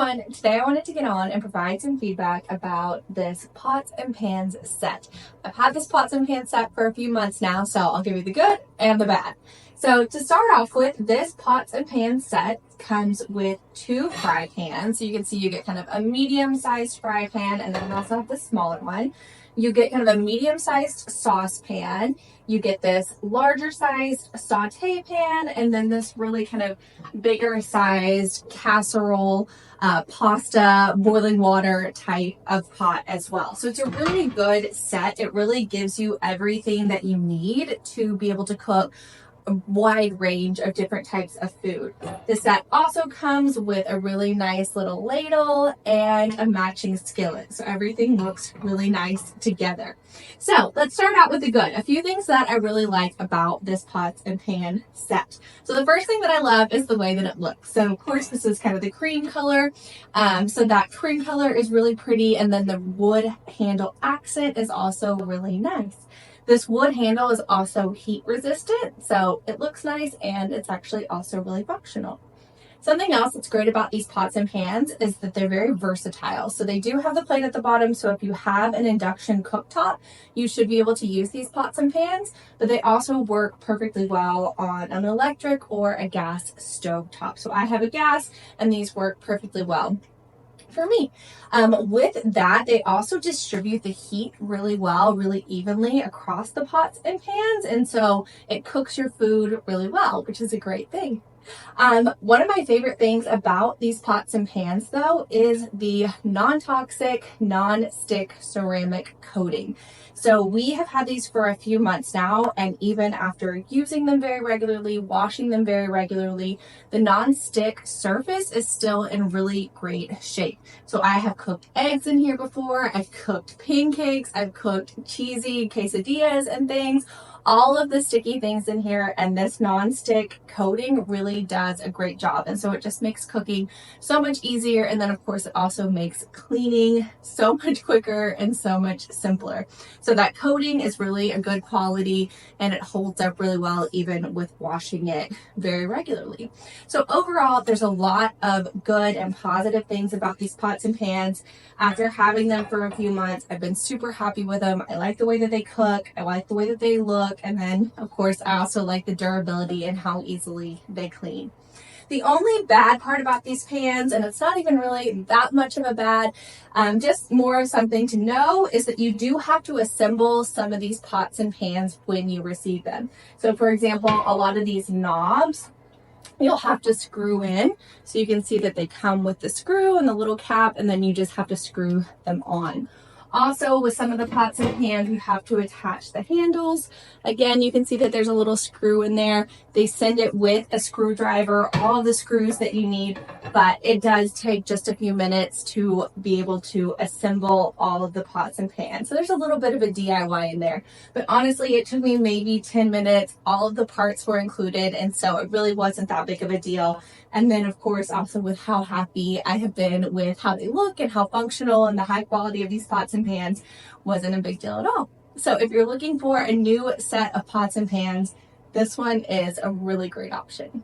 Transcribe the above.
everyone, today I wanted to get on and provide some feedback about this pots and pans set. I've had this pots and pans set for a few months now, so I'll give you the good and the bad. So to start off with, this pots and pans set comes with 2 fry pans. So you can see you get kind of a medium-sized fry pan, and then you also have the smaller one. You get kind of a medium-sized saucepan. You get this larger-sized saute pan, and then this really kind of bigger-sized casserole, pasta, boiling water type of pot as well. So it's a really good set. It really gives you everything that you need to be able to cook a wide range of different types of food. This set also comes with a really nice little ladle and a matching skillet. So everything looks really nice together. So let's start out with the good. A few things that I really like about this pots and pan set. So the first thing that I love is the way that it looks. So of course this is kind of the cream color. So that cream color is really pretty, and then the wood handle accent is also really nice. This wood handle is also heat resistant, so it looks nice and it's actually also really functional. Something else that's great about these pots and pans is that they're very versatile. So they do have the plate at the bottom, so if you have an induction cooktop, you should be able to use these pots and pans, but they also work perfectly well on an electric or a gas stove top. So I have a gas and these work perfectly well for me. With that, they also distribute the heat really well, really evenly across the pots and pans, and so it cooks your food really well, which is a great thing. One of my favorite things about these pots and pans though is the non-toxic, non-stick ceramic coating. So we have had these for a few months now, and even after using them very regularly, washing them very regularly, the non-stick surface is still in really great shape. So I have cooked eggs in here before, I've cooked pancakes, I've cooked cheesy quesadillas and things. All of the sticky things in here, and this non-stick coating really does a great job, and so it just makes cooking so much easier, and then of course it also makes cleaning so much quicker and so much simpler. So that coating is really a good quality and it holds up really well even with washing it very regularly. So overall, there's a lot of good and positive things about these pots and pans. After having them for a few months, I've been super happy with them. I like the way that they cook, I like the way that they look, and then of course I also like the durability and how easily they clean. The only bad part about these pans, and it's not even really that much of a bad, just more of something to know, is that you do have to assemble some of these pots and pans when you receive them. So for example, a lot of these knobs you'll have to screw in. So you can see that they come with the screw and the little cap, and then you just have to screw them on. Also, with some of the pots and pans, you have to attach the handles. Again, you can see that there's a little screw in there. They send it with a screwdriver, all of the screws that you need, but it does take just a few minutes to be able to assemble all of the pots and pans. So there's a little bit of a DIY in there, but honestly, it took me maybe 10 minutes. All of the parts were included, and so it really wasn't that big of a deal. And then of course, also with how happy I have been with how they look and how functional and the high quality of these pots and pans, wasn't a big deal at all. So if you're looking for a new set of pots and pans, this one is a really great option.